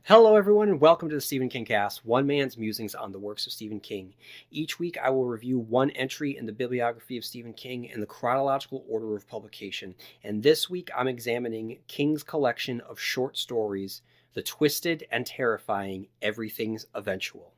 Hello, everyone, and welcome to the Stephen Kingcast, one man's musings on the works of Stephen King. Each week, I will review one entry in the bibliography of Stephen King in the chronological order of publication. And this week, I'm examining King's collection of short stories, The Twisted and Terrifying Everything's Eventual.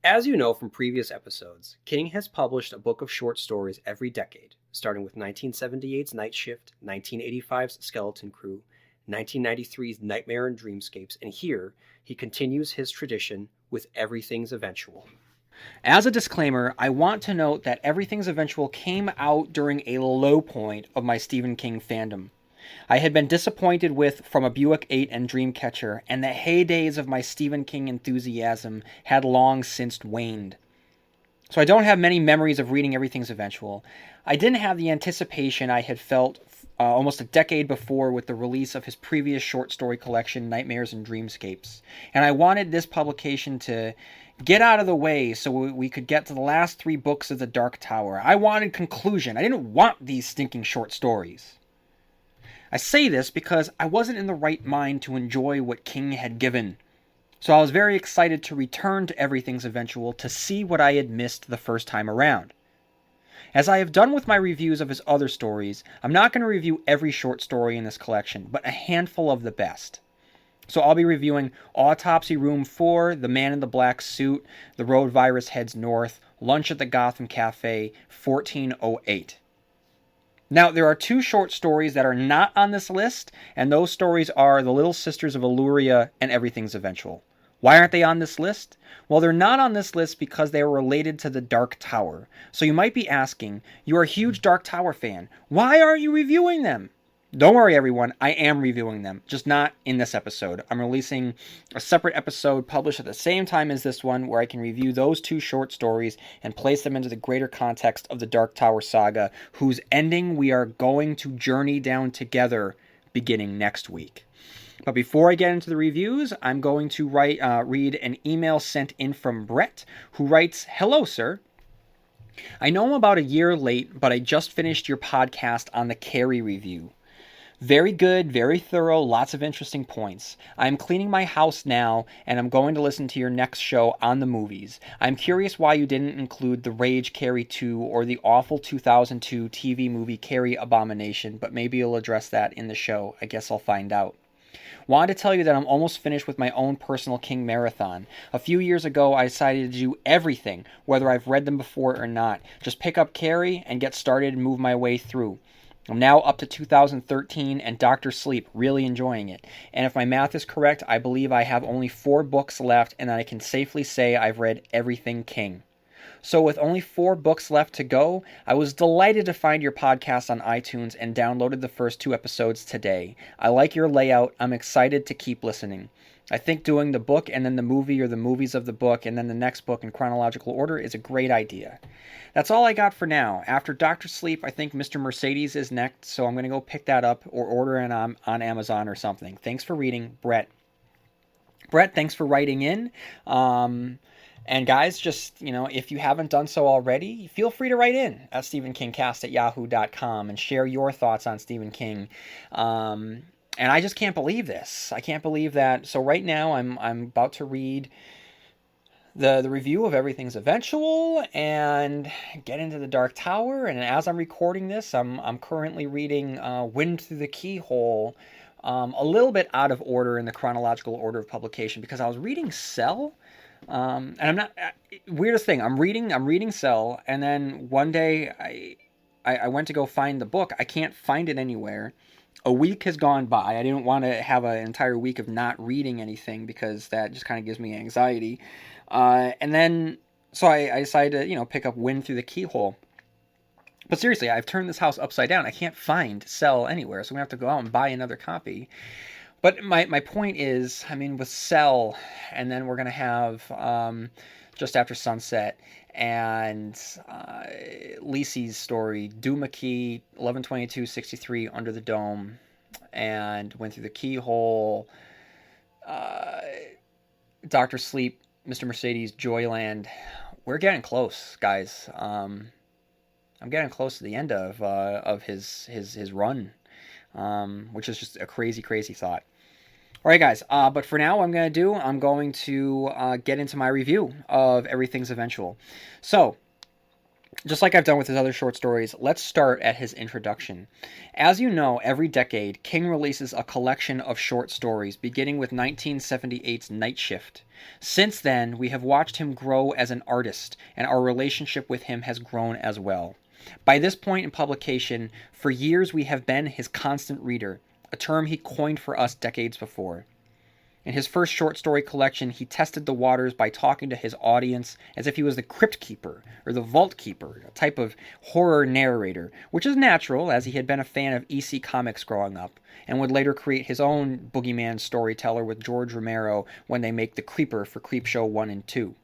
As you know from previous episodes, King has published a book of short stories every decade, starting with 1978's Night Shift, 1985's Skeleton Crew, 1993's Nightmare and Dreamscapes, and here he continues his tradition with Everything's Eventual. As a disclaimer, I want to note that Everything's Eventual came out during a low point of my Stephen King fandom. I had been disappointed with From a Buick 8 and Dreamcatcher, and the heydays of my Stephen King enthusiasm had long since waned. So I don't have many memories of reading Everything's Eventual. I didn't have the anticipation I had felt almost a decade before with the release of his previous short story collection, Nightmares and Dreamscapes. And I wanted this publication to get out of the way so we could get to the last 3 books of The Dark Tower. I wanted conclusion. I didn't want these stinking short stories. I say this because I wasn't in the right mind to enjoy what King had given. So I was very excited to return to Everything's Eventual to see what I had missed the first time around. As I have done with my reviews of his other stories, I'm not going to review every short story in this collection, but a handful of the best. So I'll be reviewing Autopsy Room 4, The Man in the Black Suit, The Road Virus Heads North, Lunch at the Gotham Cafe, 1408. Now, there are 2 short stories that are not on this list, and those stories are The Little Sisters of Illyria and Everything's Eventual. Why aren't they on this list? Well, they're not on this list because they are related to the Dark Tower. So you might be asking, you're a huge Dark Tower fan. Why aren't you reviewing them? Don't worry, everyone. I am reviewing them, just not in this episode. I'm releasing a separate episode published at the same time as this one where I can review those 2 short stories and place them into the greater context of the Dark Tower saga, whose ending we are going to journey down together beginning next week. But before I get into the reviews, I'm going to read an email sent in from Brett, who writes, "Hello, sir. I know I'm about a year late, but I just finished your podcast on the Carrie review. Very good, very thorough, lots of interesting points. I'm cleaning my house now, and I'm going to listen to your next show on the movies. I'm curious why you didn't include the Rage Carrie 2 or the awful 2002 TV movie Carrie Abomination, but maybe you'll address that in the show. I guess I'll find out. Wanted to tell you that I'm almost finished with my own personal King marathon. A few years ago, I decided to do everything, whether I've read them before or not. Just pick up Carrie and get started and move my way through. I'm now up to 2013 and Dr. Sleep, really enjoying it. And if my math is correct, I believe I have only 4 books left and I can safely say I've read everything King. So with only 4 books left to go, I was delighted to find your podcast on iTunes and downloaded the first 2 episodes today. I like your layout. I'm excited to keep listening. I think doing the book and then the movie or the movies of the book and then the next book in chronological order is a great idea. That's all I got for now. After Dr. Sleep, I think Mr. Mercedes is next, so I'm going to go pick that up or order it on Amazon or something. Thanks for reading, Brett. Brett, thanks for writing in. And guys, just, if you haven't done so already, feel free to write in at stephenkingcast@yahoo.com and share your thoughts on Stephen King. And I just can't believe this. I can't believe that. So right now I'm about to read the review of Everything's Eventual and get into the Dark Tower. And as I'm recording this, I'm currently reading Wind Through the Keyhole, a little bit out of order in the chronological order of publication because I was reading Cell. And I'm not, weirdest thing, I'm reading Cell, and then one day I went to go find the book. I can't find it anywhere. A week has gone by. I didn't want to have an entire week of not reading anything because that just kind of gives me anxiety. And then, so I decided to, pick up Wind Through the Keyhole. But seriously, I've turned this house upside down. I can't find Cell anywhere, so I'm going to have to go out and buy another copy. But my point is, with Cell, and then we're going to have Just After Sunset, and Lisi's story, Doomakey, 11/22/63, Under the Dome, and Went Through the Keyhole, Dr. Sleep, Mr. Mercedes, Joyland. We're getting close, guys. I'm getting close to the end of his run, which is just a crazy, crazy thought. All right, guys. But for now, what I'm going to get into my review of Everything's Eventual. So, just like I've done with his other short stories, let's start at his introduction. As you know, every decade, King releases a collection of short stories, beginning with 1978's Night Shift. Since then, we have watched him grow as an artist, and our relationship with him has grown as well. By this point in publication, for years we have been his constant reader, a term he coined for us decades before. In his first short story collection, he tested the waters by talking to his audience as if he was the crypt keeper or the vault keeper, a type of horror narrator, which is natural as he had been a fan of EC Comics growing up, and would later create his own boogeyman storyteller with George Romero when they make The Creeper for Creepshow 1 and 2.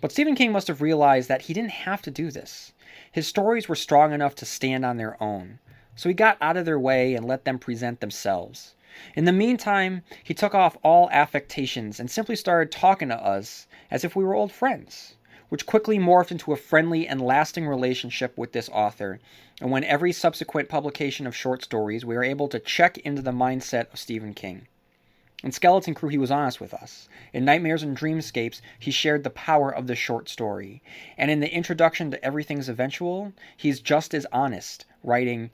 But Stephen King must have realized that he didn't have to do this. His stories were strong enough to stand on their own, so he got out of their way and let them present themselves. In the meantime, he took off all affectations and simply started talking to us as if we were old friends, which quickly morphed into a friendly and lasting relationship with this author. And when every subsequent publication of short stories, we were able to check into the mindset of Stephen King. In Skeleton Crew, he was honest with us. In Nightmares and Dreamscapes, he shared the power of the short story. And in the introduction to Everything's Eventual, he's just as honest, writing,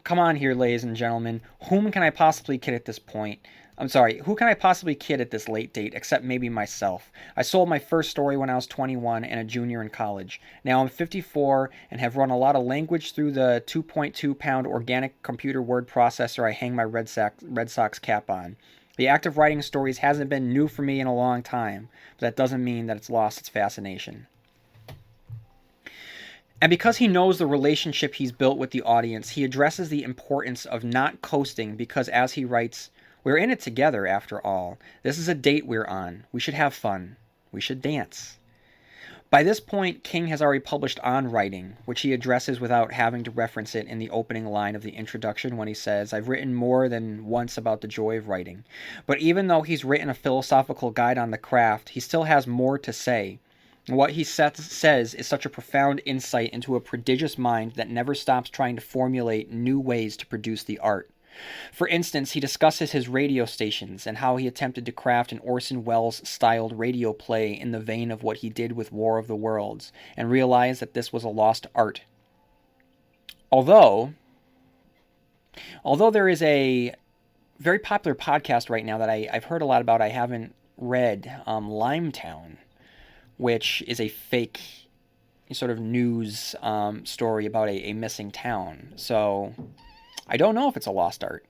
come on here, ladies and gentlemen, whom can I possibly kid at this point? Who can I possibly kid at this late date, except maybe myself? I sold my first story when I was 21 and a junior in college. Now I'm 54 and have run a lot of language through the 2.2-pound organic computer word processor I hang my Red Sox cap on. The act of writing stories hasn't been new for me in a long time, but that doesn't mean that it's lost its fascination. And because he knows the relationship he's built with the audience, he addresses the importance of not coasting because, as he writes, we're in it together after all. This is a date we're on. We should have fun. We should dance. By this point, King has already published On Writing, which he addresses without having to reference it in the opening line of the introduction when he says, I've written more than once about the joy of writing. But even though he's written a philosophical guide on the craft, he still has more to say. And what he says is such a profound insight into a prodigious mind that never stops trying to formulate new ways to produce the art. For instance, he discusses his radio stations and how he attempted to craft an Orson Welles-styled radio play in the vein of what he did with War of the Worlds, and realized that this was a lost art. Although there is a very popular podcast right now that I've heard a lot about, I haven't read, Limetown, which is a fake sort of news story about a missing town. So I don't know if it's a lost art.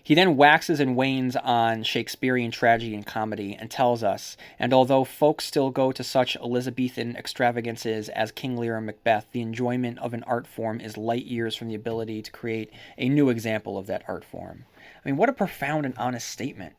He then waxes and wanes on Shakespearean tragedy and comedy and tells us, and although folks still go to such Elizabethan extravagances as King Lear and Macbeth, the enjoyment of an art form is light years from the ability to create a new example of that art form. What a profound and honest statement.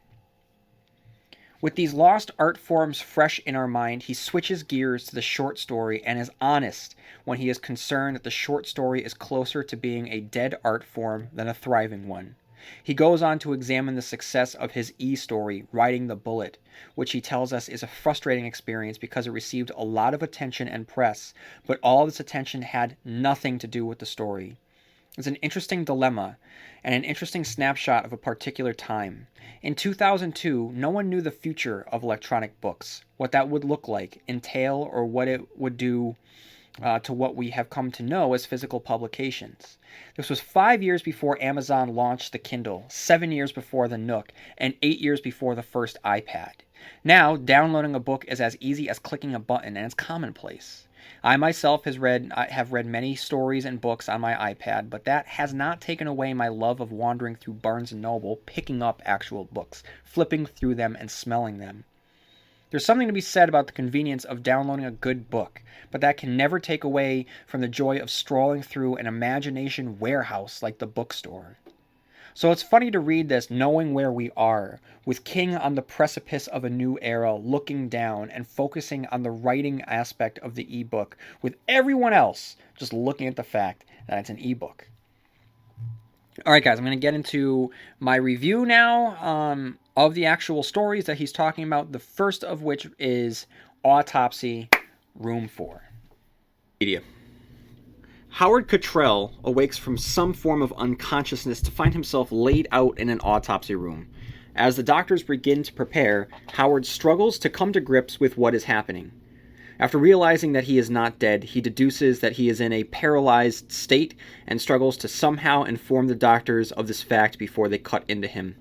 With these lost art forms fresh in our mind, he switches gears to the short story and is honest when he is concerned that the short story is closer to being a dead art form than a thriving one. He goes on to examine the success of his E-story, Riding the Bullet, which he tells us is a frustrating experience because it received a lot of attention and press, but all of this attention had nothing to do with the story. It's an interesting dilemma and an interesting snapshot of a particular time. In 2002, no one knew the future of electronic books, what that would look like, entail, or what it would do to what we have come to know as physical publications. This was 5 years before Amazon launched the Kindle, 7 years before the Nook, and 8 years before the first iPad. Now, downloading a book is as easy as clicking a button, and it's commonplace. I myself have read many stories and books on my iPad, but that has not taken away my love of wandering through Barnes & Noble, picking up actual books, flipping through them, and smelling them. There's something to be said about the convenience of downloading a good book, but that can never take away from the joy of strolling through an imagination warehouse like the bookstore. So it's funny to read this knowing where we are, with King on the precipice of a new era, looking down and focusing on the writing aspect of the ebook, with everyone else just looking at the fact that it's an ebook. Alright guys, I'm going to get into my review now of the actual stories that he's talking about, the first of which is Autopsy, Room 4. Media. Howard Cottrell awakes from some form of unconsciousness to find himself laid out in an autopsy room. As the doctors begin to prepare, Howard struggles to come to grips with what is happening. After realizing that he is not dead, he deduces that he is in a paralyzed state and struggles to somehow inform the doctors of this fact before they cut into him.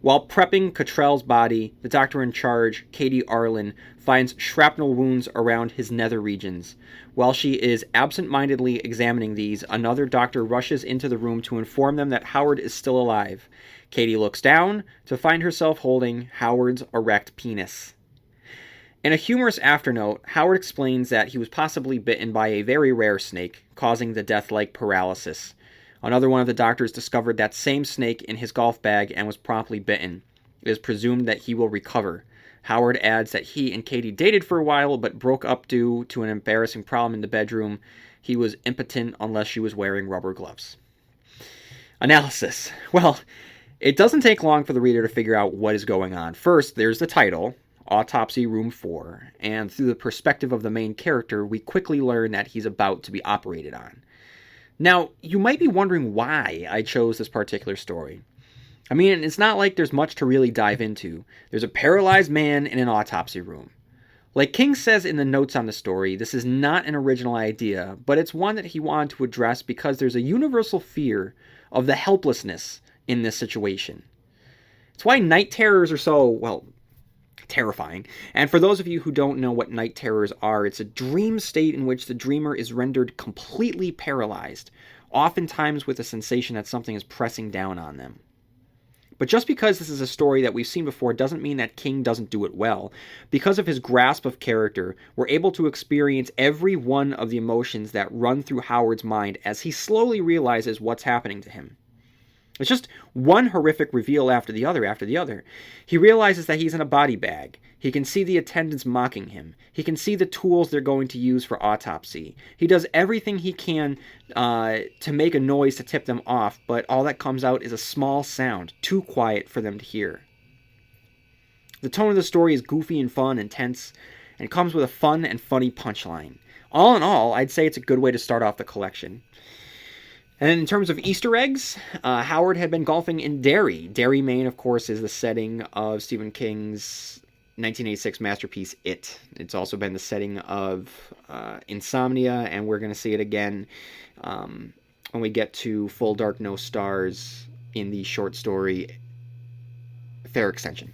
While prepping Cottrell's body, the doctor in charge, Katie Arlen, finds shrapnel wounds around his nether regions. While she is absent-mindedly examining these, another doctor rushes into the room to inform them that Howard is still alive. Katie looks down to find herself holding Howard's erect penis. In a humorous afternote, Howard explains that he was possibly bitten by a very rare snake, causing the death-like paralysis. Another one of the doctors discovered that same snake in his golf bag and was promptly bitten. It is presumed that he will recover. Howard adds that he and Katie dated for a while but broke up due to an embarrassing problem in the bedroom. He was impotent unless she was wearing rubber gloves. Analysis. Well, it doesn't take long for the reader to figure out what is going on. First, there's the title, Autopsy Room 4, and through the perspective of the main character, we quickly learn that he's about to be operated on. Now, you might be wondering why I chose this particular story. I mean, it's not like there's much to really dive into. There's a paralyzed man in an autopsy room. Like King says in the notes on the story, this is not an original idea, but it's one that he wanted to address because there's a universal fear of the helplessness in this situation. It's why night terrors are so, well, terrifying. And for those of you who don't know what night terrors are, it's a dream state in which the dreamer is rendered completely paralyzed, oftentimes with a sensation that something is pressing down on them. But just because this is a story that we've seen before doesn't mean that King doesn't do it well. Because of his grasp of character, we're able to experience every one of the emotions that run through Howard's mind as he slowly realizes what's happening to him. It's just one horrific reveal after the other. He realizes that he's in a body bag. He can see the attendants mocking him. He can see the tools they're going to use for autopsy. He does everything he can to make a noise to tip them off, but all that comes out is a small sound, too quiet for them to hear. The tone of the story is goofy and fun and tense, and comes with a fun and funny punchline. All in all, I'd say it's a good way to start off the collection. And in terms of Easter eggs, Howard had been golfing in Derry. Derry, Maine, of course, is the setting of Stephen King's 1986 masterpiece, It. It's also been the setting of Insomnia, and we're going to see it again when we get to Full Dark, No Stars in the short story Fair Extension.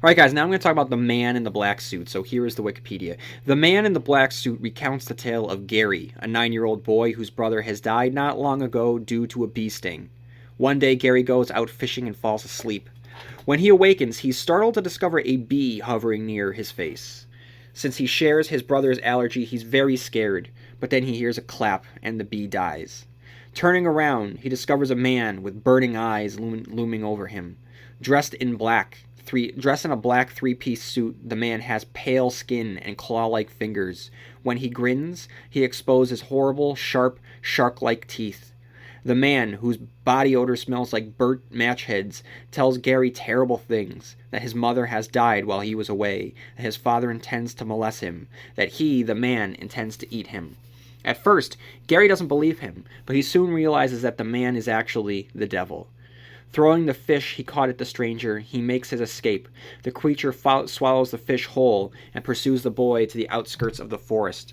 Alright guys, now I'm going to talk about the man in the black suit. So here is the Wikipedia. The man in the black suit recounts the tale of Gary, a 9-year-old boy whose brother has died not long ago due to a bee sting. One day Gary goes out fishing and falls asleep. When he awakens, he's startled to discover a bee hovering near his face. Since he shares his brother's allergy, he's very scared, but then he hears a clap and the bee dies. Turning around, he discovers a man with burning eyes looming over him. Dressed in a black 3-piece suit, the man has pale skin and claw-like fingers. When he grins, he exposes horrible, sharp, shark-like teeth. The man, whose body odor smells like burnt match heads, tells Gary terrible things, that his mother has died while he was away, that his father intends to molest him, that he, the man, intends to eat him. At first, Gary doesn't believe him, but he soon realizes that the man is actually the devil. Throwing the fish he caught at the stranger, he makes his escape. The creature swallows the fish whole and pursues the boy to the outskirts of the forest.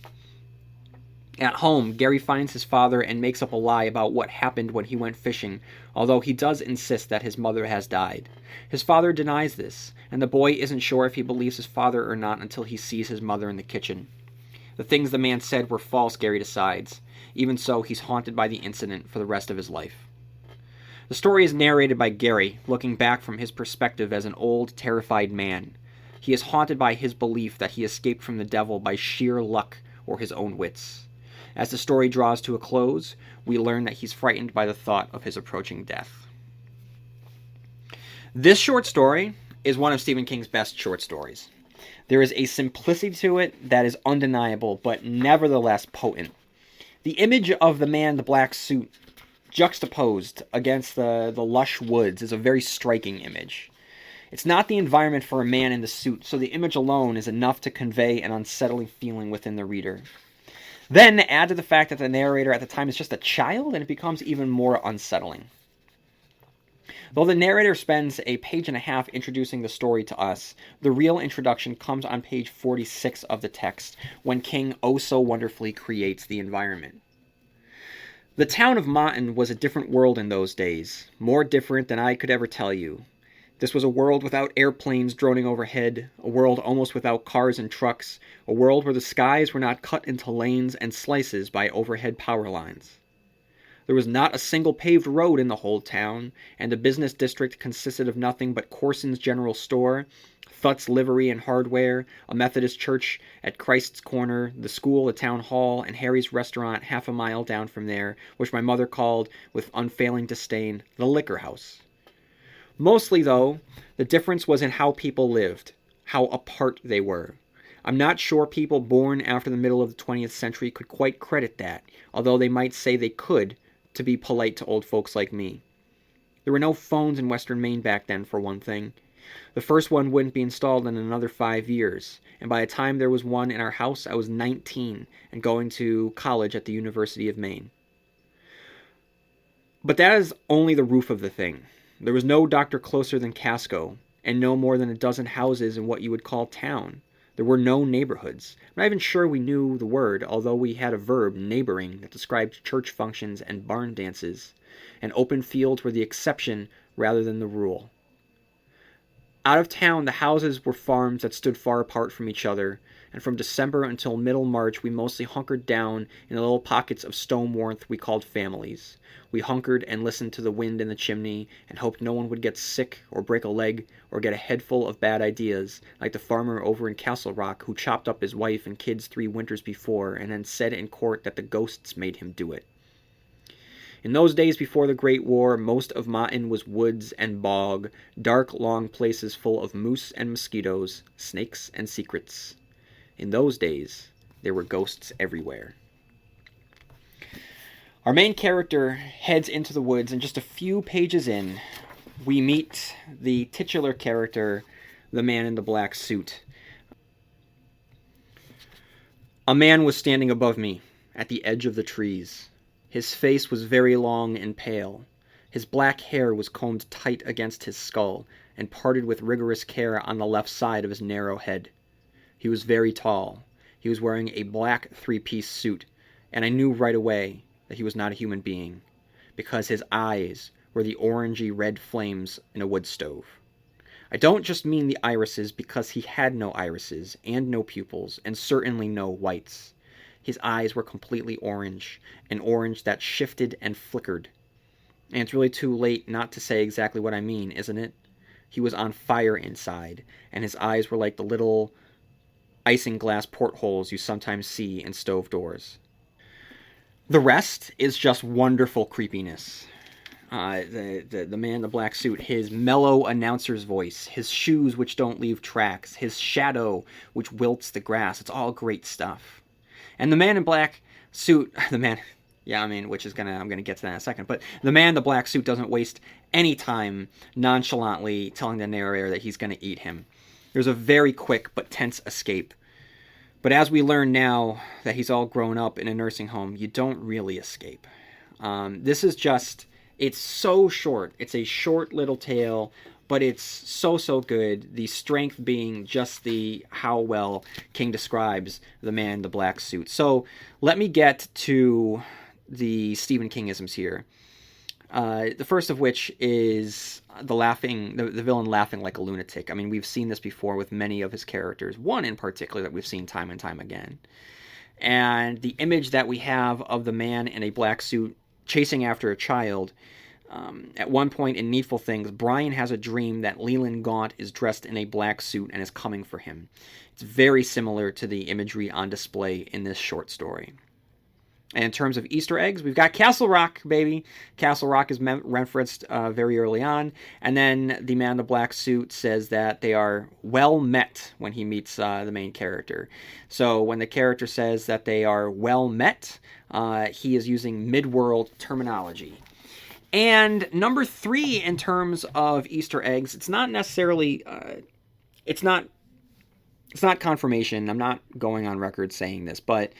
At home, Gary finds his father and makes up a lie about what happened when he went fishing, although he does insist that his mother has died. His father denies this, and the boy isn't sure if he believes his father or not until he sees his mother in the kitchen. The things the man said were false, Gary decides. Even so, he's haunted by the incident for the rest of his life. The story is narrated by Gary, looking back from his perspective as an old, terrified man. He is haunted by his belief that he escaped from the devil by sheer luck or his own wits. As the story draws to a close, we learn that he's frightened by the thought of his approaching death. This short story is one of Stephen King's best short stories. There is a simplicity to it that is undeniable, but nevertheless potent. The image of the man in the black suit juxtaposed against the lush woods is a very striking image. It's not the environment for a man in the suit, so the image alone is enough to convey an unsettling feeling within the reader. Then add to the fact that the narrator at the time is just a child, and it becomes even more unsettling. Though the narrator spends a page and a half introducing the story to us, the real introduction comes on page 46 of the text, when King oh so wonderfully creates the environment. The town of Ma'an was a different world in those days, more different than I could ever tell you. This was a world without airplanes droning overhead, a world almost without cars and trucks, a world where the skies were not cut into lanes and slices by overhead power lines. There was not a single paved road in the whole town, and the business district consisted of nothing but Corson's General Store, Thut's Livery and Hardware, a Methodist church at Christ's Corner, the school, a town hall, and Harry's restaurant half a mile down from there, which my mother called, with unfailing disdain, the liquor house. Mostly, though, the difference was in how people lived, how apart they were. I'm not sure people born after the middle of the 20th century could quite credit that, although they might say they could, to be polite to old folks like me. There were no phones in Western Maine back then, for one thing. The first one wouldn't be installed in another 5 years, and by the time there was one in our house, I was 19 and going to college at the University of Maine. But that is only the roof of the thing. There was no doctor closer than Casco, and no more than a dozen houses in what you would call town. There were no neighborhoods. I'm not even sure we knew the word, although we had a verb, neighboring, that described church functions and barn dances, and open fields were the exception rather than the rule. Out of town, the houses were farms that stood far apart from each other, and from December until middle March we mostly hunkered down in the little pockets of stone warmth we called families. We hunkered and listened to the wind in the chimney, and hoped no one would get sick, or break a leg, or get a head full of bad ideas, like the farmer over in Castle Rock who chopped up his wife and kids 3 winters before, and then said in court that the ghosts made him do it. In those days before the Great War, most of Ma'an was woods and bog, dark, long places full of moose and mosquitoes, snakes and secrets. In those days, there were ghosts everywhere. Our main character heads into the woods, and just a few pages in, we meet the titular character, the man in the black suit. A man was standing above me, at the edge of the trees. His face was very long and pale. His black hair was combed tight against his skull, and parted with rigorous care on the left side of his narrow head. He was very tall. He was wearing a black 3-piece suit, and I knew right away that he was not a human being, because his eyes were the orangey red flames in a wood stove. I don't just mean the irises, because he had no irises, and no pupils, and certainly no whites. His eyes were completely orange, an orange that shifted and flickered. And it's really too late not to say exactly what I mean, isn't it? He was on fire inside, and his eyes were like the little isinglass portholes you sometimes see in stove doors. The rest is just wonderful creepiness. The man in the black suit, his mellow announcer's voice, his shoes which don't leave tracks, his shadow which wilts the grass, it's all great stuff. And the man in black suit, I'm gonna get to that in a second, but the man in the black suit doesn't waste any time nonchalantly telling the narrator that he's gonna eat him. There's a very quick but tense escape. But as we learn now that he's all grown up in a nursing home, you don't really escape. This is just, it's so short. It's a short little tale, but it's so good. The strength being just how well King describes the man in the black suit. So let me get to the Stephen Kingisms here. The first of which is the villain laughing like a lunatic. I mean, we've seen this before with many of his characters. One in particular that we've seen time and time again. And the image that we have of the man in a black suit chasing after a child. At one point in Needful Things, Brian has a dream that Leland Gaunt is dressed in a black suit and is coming for him. It's very similar to the imagery on display in this short story. And in terms of Easter eggs, we've got Castle Rock, baby. Castle Rock is referenced very early on. And then the man in the black suit says that they are well met when he meets the main character. So when the character says that they are well met, he is using mid-world terminology. And number 3 in terms of Easter eggs, it's not necessarily, it's not confirmation. I'm not going on record saying this, but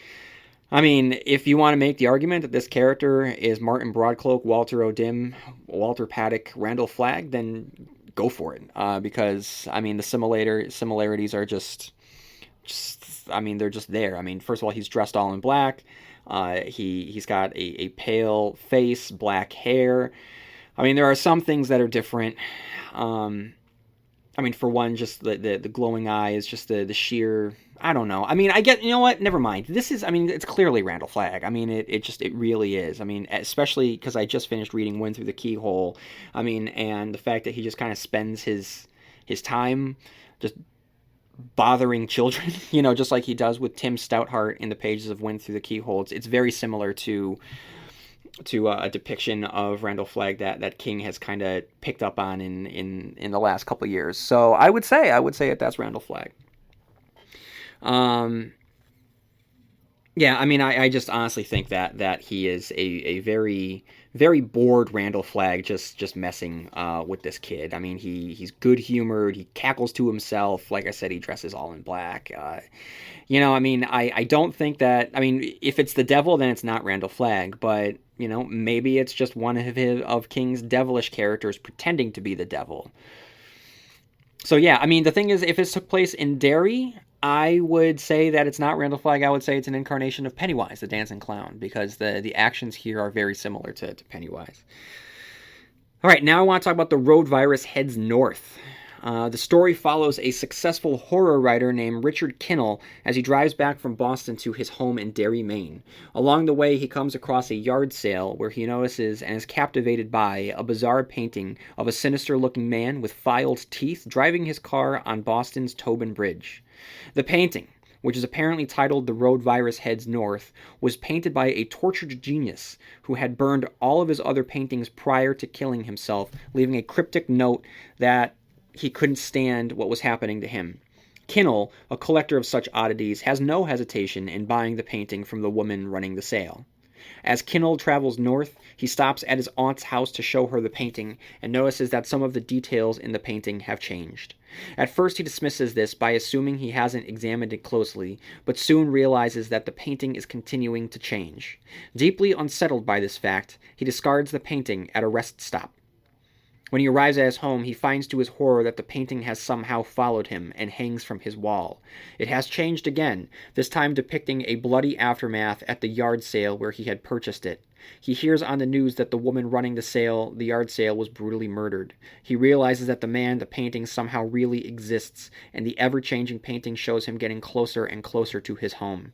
I mean, if you want to make the argument that this character is Martin Broadcloak, Walter O'Dim, Walter Paddock, Randall Flagg, then go for it. Because I mean, the similarities are just I mean, they're just there. I mean, first of all, he's dressed all in black. He's got a pale face, black hair. I mean, there are some things that are different. Um, I mean, for one, just the glowing eyes, just the sheer. I don't know. I mean, I get. You know what? Never mind. This is. I mean, it's clearly Randall Flagg. I mean, it really is. I mean, especially because I just finished reading Wind Through the Keyhole. I mean, and the fact that he just kind of spends his time just bothering children, just like he does with Tim Stouthart in the pages of Wind Through the Keyhole. It's very similar to a depiction of Randall Flagg that King has kind of picked up on in the last couple of years. So I would say that's Randall Flagg. Yeah, I mean, I just honestly think that he is a very very bored Randall Flagg just messing with this kid. I mean, he's good humored. He cackles to himself. Like I said, he dresses all in black. I mean, I don't think that. I mean, if it's the devil, then it's not Randall Flagg. But maybe it's just one of King's devilish characters pretending to be the devil. So yeah, I mean, the thing is, if it took place in Derry, I would say that it's not Randall Flagg. I would say it's an incarnation of Pennywise, the dancing clown, because the actions here are very similar to Pennywise. All right, now I want to talk about the road virus heads north. The story follows a successful horror writer named Richard Kinnell as he drives back from Boston to his home in Derry, Maine. Along the way, he comes across a yard sale where he notices and is captivated by a bizarre painting of a sinister-looking man with filed teeth driving his car on Boston's Tobin Bridge. The painting, which is apparently titled The Road Virus Heads North, was painted by a tortured genius who had burned all of his other paintings prior to killing himself, leaving a cryptic note that he couldn't stand what was happening to him. Kinnell, a collector of such oddities, has no hesitation in buying the painting from the woman running the sale. As Kinnell travels north, he stops at his aunt's house to show her the painting and notices that some of the details in the painting have changed. At first he dismisses this by assuming he hasn't examined it closely, but soon realizes that the painting is continuing to change. Deeply unsettled by this fact, he discards the painting at a rest stop. When he arrives at his home, he finds to his horror that the painting has somehow followed him and hangs from his wall. It has changed again, this time depicting a bloody aftermath at the yard sale where he had purchased it. He hears on the news that the woman running the yard sale, was brutally murdered. He realizes that the man the painting somehow really exists, and the ever-changing painting shows him getting closer and closer to his home.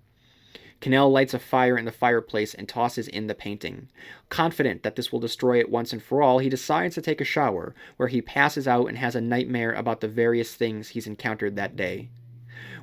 Kinnell lights a fire in the fireplace and tosses in the painting. Confident that this will destroy it once and for all, he decides to take a shower, where he passes out and has a nightmare about the various things he's encountered that day.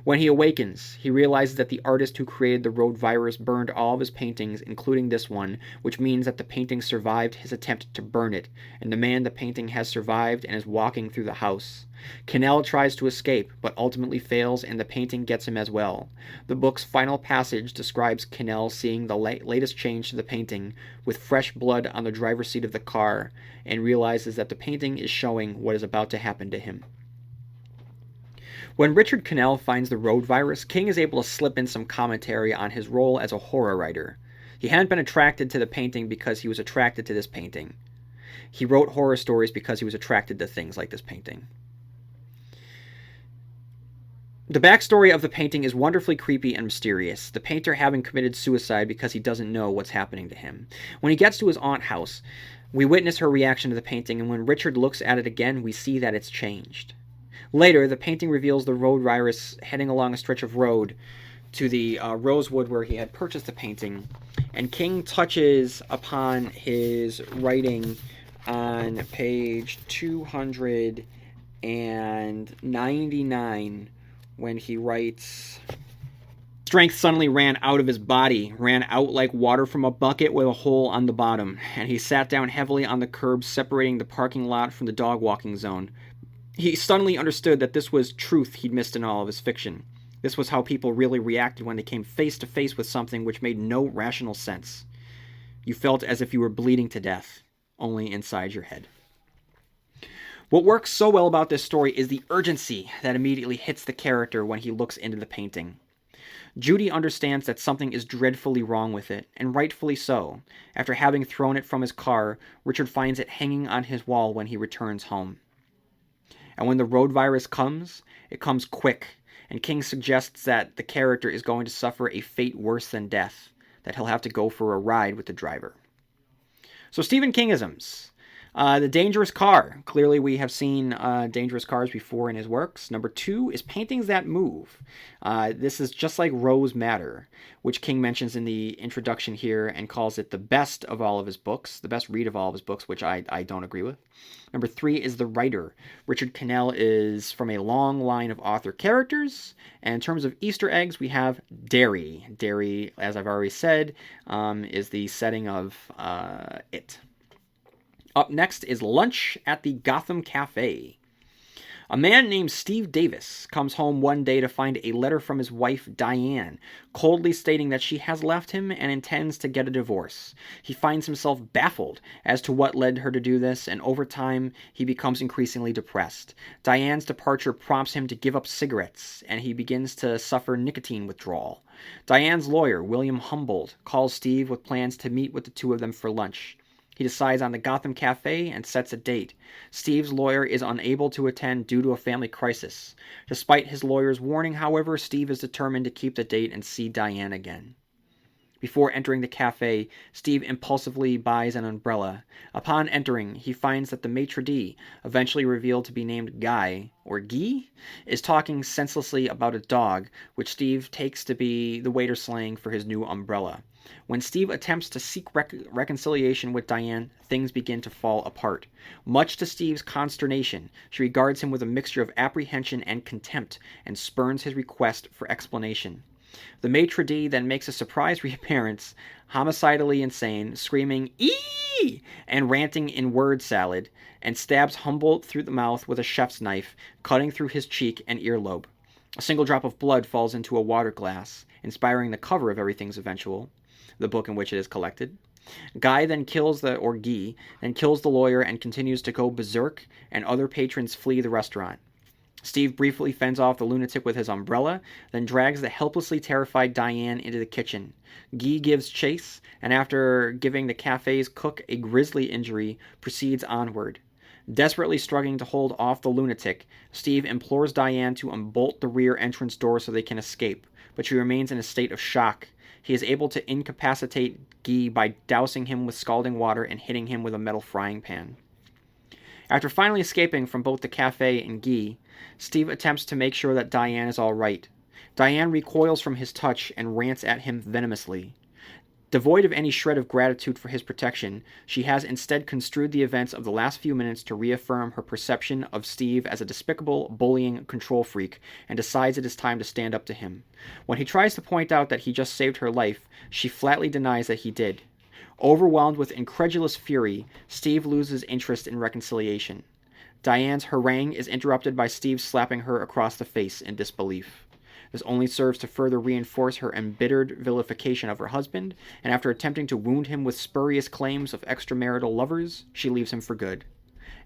When he awakens, he realizes that the artist who created the road virus burned all of his paintings, including this one, which means that the painting survived his attempt to burn it, and the man the painting has survived and is walking through the house. Kinnell tries to escape, but ultimately fails, and the painting gets him as well. The book's final passage describes Kinnell seeing the latest change to the painting, with fresh blood on the driver's seat of the car, and realizes that the painting is showing what is about to happen to him. When Richard Kinnell finds the road virus, King is able to slip in some commentary on his role as a horror writer. He hadn't been attracted to the painting because he was attracted to this painting. He wrote horror stories because he was attracted to things like this painting. The backstory of the painting is wonderfully creepy and mysterious, the painter having committed suicide because he doesn't know what's happening to him. When he gets to his aunt's house, we witness her reaction to the painting, and when Richard looks at it again, we see that it's changed. Later, the painting reveals the road virus heading along a stretch of road to the rosewood where he had purchased the painting, and King touches upon his writing on page 299 when he writes, "Strength suddenly ran out of his body, ran out like water from a bucket with a hole on the bottom, and he sat down heavily on the curb separating the parking lot from the dog walking zone. He suddenly understood that this was truth he'd missed in all of his fiction. This was how people really reacted when they came face to face with something which made no rational sense. You felt as if you were bleeding to death, only inside your head." What works so well about this story is the urgency that immediately hits the character when he looks into the painting. Judy understands that something is dreadfully wrong with it, and rightfully so. After having thrown it from his car, Richard finds it hanging on his wall when he returns home. And when the road virus comes, it comes quick, and King suggests that the character is going to suffer a fate worse than death, that he'll have to go for a ride with the driver. So Stephen Kingisms. The dangerous car. Clearly we have seen dangerous cars before in his works. Number 2 is paintings that move. This is just like Rose Matter, which King mentions in the introduction here and calls it the best of all of his books, the best read of all of his books, which I don't agree with. Number 3 is the writer. Richard Cannell is from a long line of author characters. And in terms of Easter eggs, we have Derry. Derry, as I've already said, is the setting of It. Up next is Lunch at the Gotham Cafe. A man named Steve Davis comes home one day to find a letter from his wife, Diane, coldly stating that she has left him and intends to get a divorce. He finds himself baffled as to what led her to do this, and over time, he becomes increasingly depressed. Diane's departure prompts him to give up cigarettes, and he begins to suffer nicotine withdrawal. Diane's lawyer, William Humboldt, calls Steve with plans to meet with the two of them for lunch. He decides on the Gotham Cafe and sets a date. Steve's lawyer is unable to attend due to a family crisis. Despite his lawyer's warning, however, Steve is determined to keep the date and see Diane again. Before entering the cafe, Steve impulsively buys an umbrella. Upon entering, he finds that the maitre d', eventually revealed to be named Guy, or Guy, is talking senselessly about a dog, which Steve takes to be the waiter slang for his new umbrella. When Steve attempts to seek reconciliation with Diane, things begin to fall apart. Much to Steve's consternation, she regards him with a mixture of apprehension and contempt, and spurns his request for explanation. The maitre d' then makes a surprise reappearance, homicidally insane, screaming "Eee!" and ranting in word salad, and stabs Humboldt through the mouth with a chef's knife, cutting through his cheek and earlobe. A single drop of blood falls into a water glass, inspiring the cover of Everything's Eventual, the book in which it is collected. Guy then kills the lawyer and continues to go berserk, and other patrons flee the restaurant. Steve briefly fends off the lunatic with his umbrella, then drags the helplessly terrified Diane into the kitchen. Guy gives chase, and after giving the cafe's cook a grisly injury, proceeds onward. Desperately struggling to hold off the lunatic, Steve implores Diane to unbolt the rear entrance door so they can escape, but she remains in a state of shock. He is able to incapacitate Guy by dousing him with scalding water and hitting him with a metal frying pan. After finally escaping from both the cafe and Guy, Steve attempts to make sure that Diane is all right. Diane recoils from his touch and rants at him venomously. Devoid of any shred of gratitude for his protection, she has instead construed the events of the last few minutes to reaffirm her perception of Steve as a despicable, bullying control freak, and decides it is time to stand up to him. When he tries to point out that he just saved her life, she flatly denies that he did. Overwhelmed with incredulous fury, Steve loses interest in reconciliation. Diane's harangue is interrupted by Steve slapping her across the face in disbelief. This only serves to further reinforce her embittered vilification of her husband, and after attempting to wound him with spurious claims of extramarital lovers, she leaves him for good.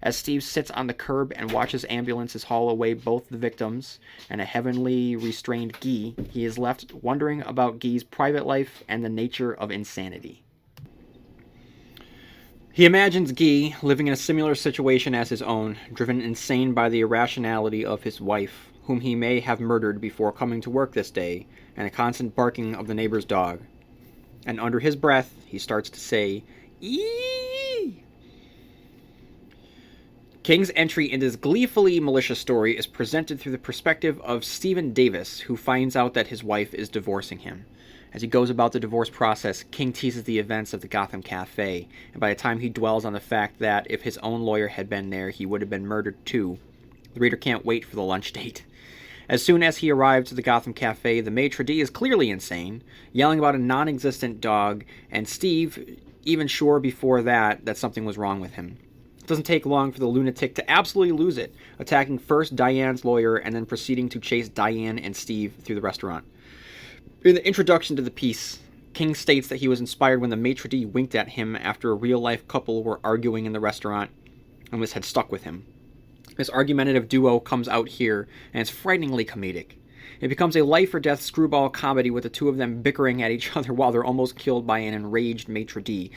As Steve sits on the curb and watches ambulances haul away both the victims and a heavenly restrained Guy, he is left wondering about Guy's private life and the nature of insanity. He imagines Guy living in a similar situation as his own, driven insane by the irrationality of his wife, whom he may have murdered before coming to work this day, and the constant barking of the neighbor's dog. And under his breath, he starts to say, "Eee!" King's entry in this gleefully malicious story is presented through the perspective of Stephen Davis, who finds out that his wife is divorcing him. As he goes about the divorce process, King teases the events of the Gotham Cafe, and by the time he dwells on the fact that if his own lawyer had been there, he would have been murdered too, the reader can't wait for the lunch date. As soon as he arrives at the Gotham Cafe, the maitre d' is clearly insane, yelling about a non-existent dog, and Steve, even sure before that something was wrong with him. It doesn't take long for the lunatic to absolutely lose it, attacking first Diane's lawyer and then proceeding to chase Diane and Steve through the restaurant. In the introduction to the piece, King states that he was inspired when the maitre d' winked at him after a real-life couple were arguing in the restaurant, and this had stuck with him. This argumentative duo comes out here, and it's frighteningly comedic. It becomes a life-or-death screwball comedy with the two of them bickering at each other while they're almost killed by an enraged maitre d'.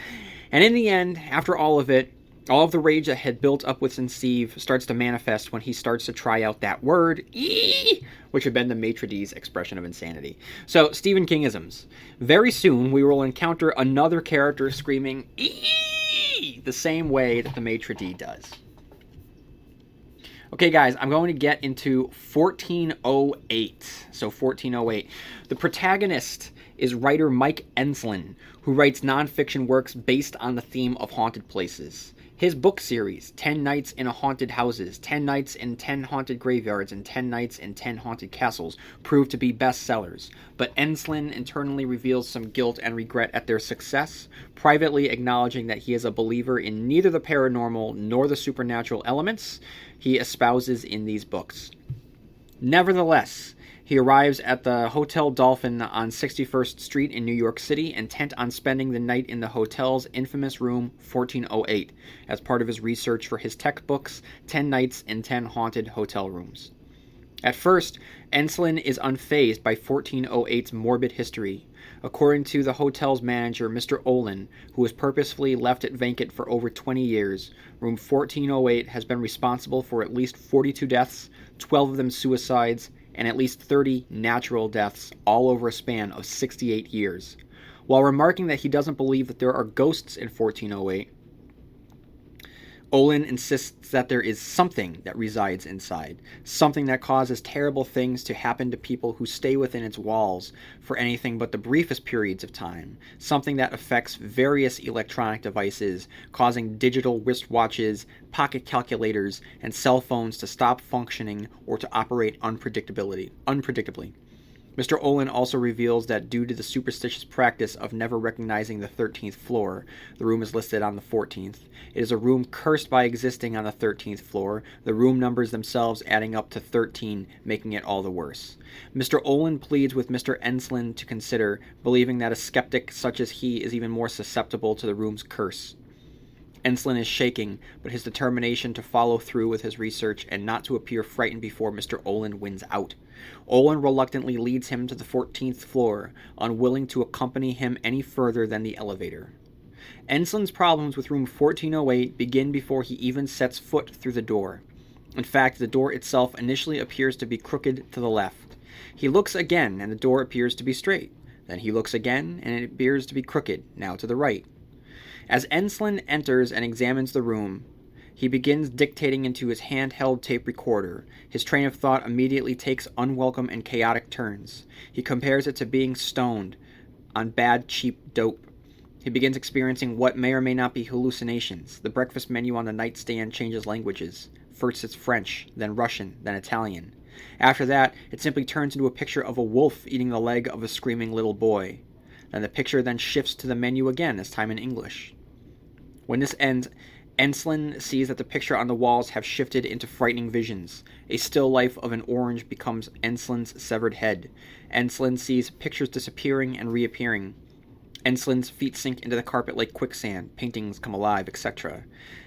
And in the end, after all of it, all of the rage that had built up within Steve starts to manifest when he starts to try out that word, "ee," which had been the maitre d's expression of insanity. So, Stephen Kingisms. Very soon, we will encounter another character screaming, "ee," the same way that the maitre d' does. Okay, guys, I'm going to get into 1408. So, 1408. The protagonist is writer Mike Enslin, who writes nonfiction works based on the theme of haunted places. His book series, 10 Nights in a Haunted Houses, 10 Nights in 10 Haunted Graveyards, and 10 Nights in 10 Haunted Castles, proved to be bestsellers, but Enslin internally reveals some guilt and regret at their success, privately acknowledging that he is a believer in neither the paranormal nor the supernatural elements he espouses in these books. Nevertheless, he arrives at the Hotel Dolphin on 61st Street in New York City, intent on spending the night in the hotel's infamous room 1408, as part of his research for his textbooks, 10 Nights in 10 Haunted Hotel Rooms. At first, Enslin is unfazed by 1408's morbid history. According to the hotel's manager, Mr. Olin, who has purposefully left it vacant for over 20 years, room 1408 has been responsible for at least 42 deaths, 12 of them suicides, and at least 30 natural deaths, all over a span of 68 years. While remarking that he doesn't believe that there are ghosts in 1408, Olin insists that there is something that resides inside, something that causes terrible things to happen to people who stay within its walls for anything but the briefest periods of time, something that affects various electronic devices, causing digital wristwatches, pocket calculators, and cell phones to stop functioning or to operate unpredictably. Mr. Olin also reveals that due to the superstitious practice of never recognizing the 13th floor, the room is listed on the 14th. It is a room cursed by existing on the 13th floor, the room numbers themselves adding up to 13, making it all the worse. Mr. Olin pleads with Mr. Enslin to consider, believing that a skeptic such as he is even more susceptible to the room's curse. Enslin is shaking, but his determination to follow through with his research and not to appear frightened before Mr. Olin wins out. Olin reluctantly leads him to the 14th floor, unwilling to accompany him any further than the elevator. Enslin's problems with room 1408 begin before he even sets foot through the door. In fact, the door itself initially appears to be crooked to the left. He looks again, and the door appears to be straight. Then he looks again, and it appears to be crooked, now to the right. As Enslin enters and examines the room, he begins dictating into his handheld tape recorder. His train of thought immediately takes unwelcome and chaotic turns. He compares it to being stoned on bad, cheap dope. He begins experiencing what may or may not be hallucinations. The breakfast menu on the nightstand changes languages. First it's French, then Russian, then Italian. After that, it simply turns into a picture of a wolf eating the leg of a screaming little boy. Then the picture then shifts to the menu again, this time in English. When this ends, Enslin sees that the picture on the walls have shifted into frightening visions. A still life of an orange becomes Enslin's severed head. Enslin sees pictures disappearing and reappearing. Enslin's feet sink into the carpet like quicksand, paintings come alive, etc.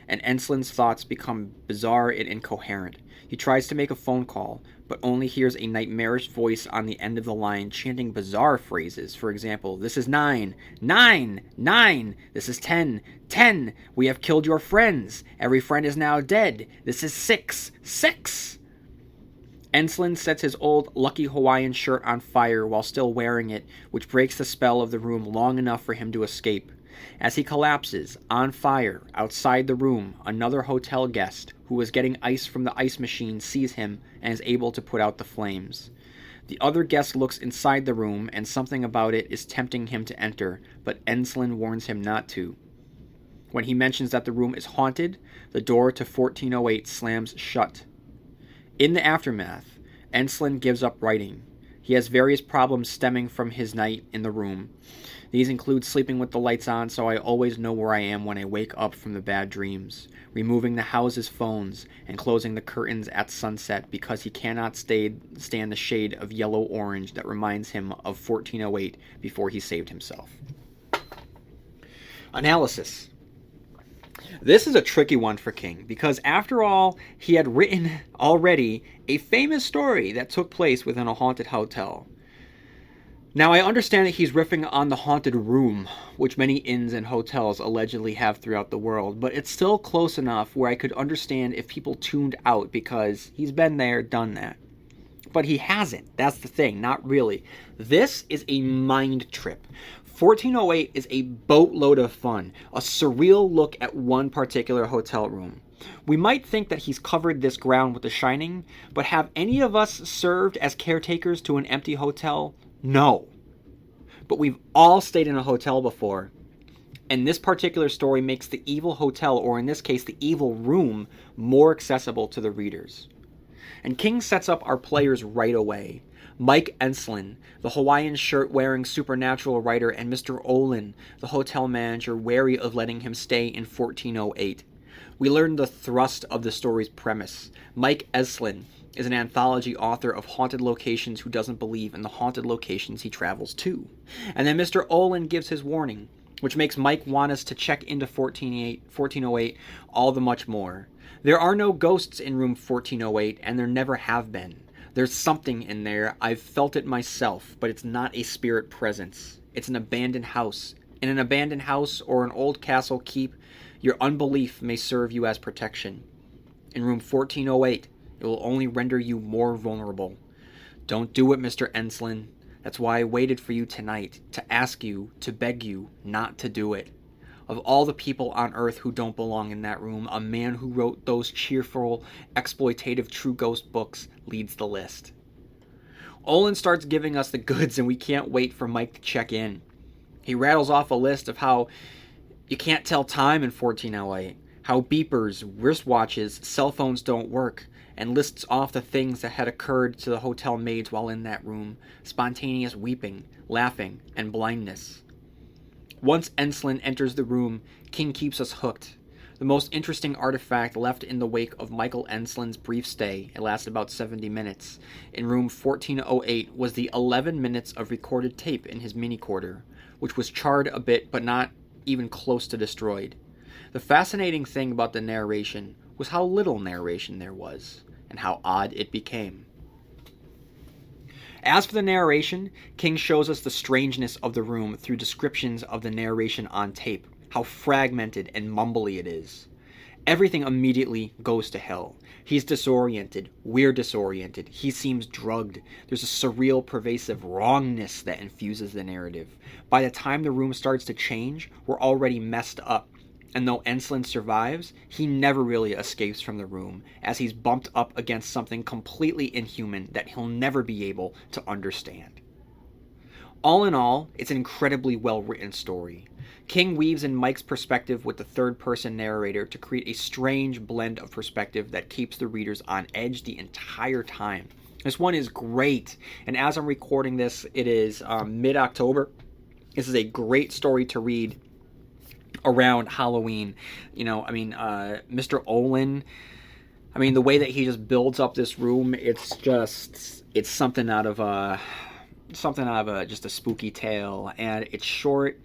And Enslin's thoughts become bizarre and incoherent. He tries to make a phone call, but only hears a nightmarish voice on the end of the line chanting bizarre phrases. For example, "This is 9, 9, 9, this is 10, 10, we have killed your friends, every friend is now dead, this is 6, 6. Enslin sets his old Lucky Hawaiian shirt on fire while still wearing it, which breaks the spell of the room long enough for him to escape. As he collapses, on fire, outside the room, another hotel guest, who is getting ice from the ice machine, sees him and is able to put out the flames. The other guest looks inside the room, and something about it is tempting him to enter, but Enslin warns him not to. When he mentions that the room is haunted, the door to 1408 slams shut. In the aftermath, Enslin gives up writing. He has various problems stemming from his night in the room. These include sleeping with the lights on so I always know where I am when I wake up from the bad dreams, removing the house's phones, and closing the curtains at sunset because he cannot stand the shade of yellow-orange that reminds him of 1408 before he saved himself. Analysis. This is a tricky one for King because, after all, he had written already a famous story that took place within a haunted hotel. Now, I understand that he's riffing on the haunted room, which many inns and hotels allegedly have throughout the world, but it's still close enough where I could understand if people tuned out because he's been there, done that. But he hasn't. That's the thing. Not really. This is a mind trip. 1408 is a boatload of fun, a surreal look at one particular hotel room. We might think that he's covered this ground with The Shining, but have any of us served as caretakers to an empty hotel? No. But we've all stayed in a hotel before, and this particular story makes the evil hotel, or in this case, the evil room, more accessible to the readers. And King sets up our players right away. Mike Enslin, the Hawaiian shirt-wearing supernatural writer, and Mr. Olin, the hotel manager, wary of letting him stay in 1408. We learn the thrust of the story's premise. Mike Enslin is an anthology author of haunted locations who doesn't believe in the haunted locations he travels to. And then Mr. Olin gives his warning, which makes Mike want us to check into 1408 all the much more. There are no ghosts in room 1408, and there never have been. There's something in there. I've felt it myself, but it's not a spirit presence. It's an abandoned house. In an abandoned house or an old castle keep, your unbelief may serve you as protection. In room 1408, it will only render you more vulnerable. Don't do it, Mr. Enslin. That's why I waited for you tonight, to ask you, to beg you not to do it. Of all the people on Earth who don't belong in that room, a man who wrote those cheerful, exploitative true ghost books leads the list. Olin starts giving us the goods, and we can't wait for Mike to check in. He rattles off a list of how you can't tell time in 1408, how beepers, wristwatches, cell phones don't work, and lists off the things that had occurred to the hotel maids while in that room: spontaneous weeping, laughing, and blindness. Once Enslin enters the room, King keeps us hooked. The most interesting artifact left in the wake of Michael Enslin's brief stay, it lasted about 70 minutes, in room 1408 was the 11 minutes of recorded tape in his mini-quarter, which was charred a bit but not even close to destroyed. The fascinating thing about the narration was how little narration there was, and how odd it became. As for the narration, King shows us the strangeness of the room through descriptions of the narration on tape, how fragmented and mumbly it is. Everything immediately goes to hell. He's disoriented, we're disoriented, he seems drugged. There's a surreal, pervasive wrongness that infuses the narrative. By the time the room starts to change, we're already messed up. And though Enslin survives, he never really escapes from the room, as he's bumped up against something completely inhuman that he'll never be able to understand. All in all, it's an incredibly well-written story. King weaves in Mike's perspective with the third-person narrator to create a strange blend of perspective that keeps the readers on edge the entire time. This one is great, and as I'm recording this, it is mid-October. This is a great story to read around Halloween. Mr. Olin, the way that he just builds up this room, it's something out of just a spooky tale, and it's short,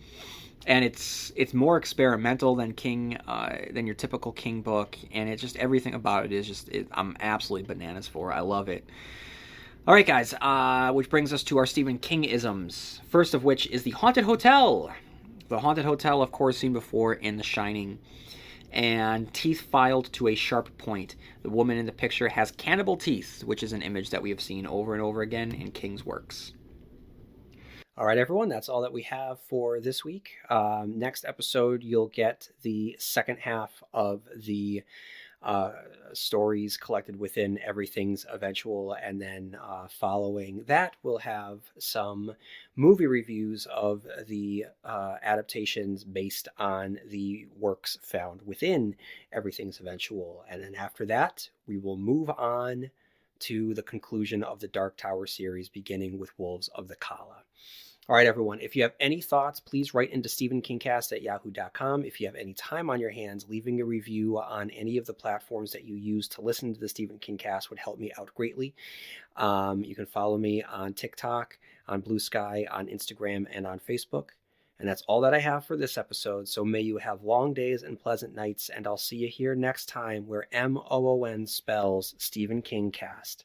and it's more experimental than than your typical King book, and it's just everything about it is I'm absolutely bananas for. I love it. All right, guys, which brings us to our Stephen King-isms. First of which is the Haunted Hotel. The Haunted Hotel, of course, seen before in The Shining. And teeth filed to a sharp point. The woman in the picture has cannibal teeth, which is an image that we have seen over and over again in King's works. All right, everyone, that's all that we have for this week. Next episode, you'll get the second half of the stories collected within Everything's Eventual, and then following that we'll have some movie reviews of the adaptations based on the works found within Everything's Eventual, and then after that we will move on to the conclusion of the Dark Tower series, beginning with Wolves of the Kala. All right, everyone, if you have any thoughts, please write into stephenkingcast@yahoo.com. If you have any time on your hands, leaving a review on any of the platforms that you use to listen to the Stephen Kingcast would help me out greatly. You can follow me on TikTok, on Blue Sky, on Instagram, and on Facebook. And that's all that I have for this episode, so may you have long days and pleasant nights, and I'll see you here next time where MOON spells Stephen Kingcast.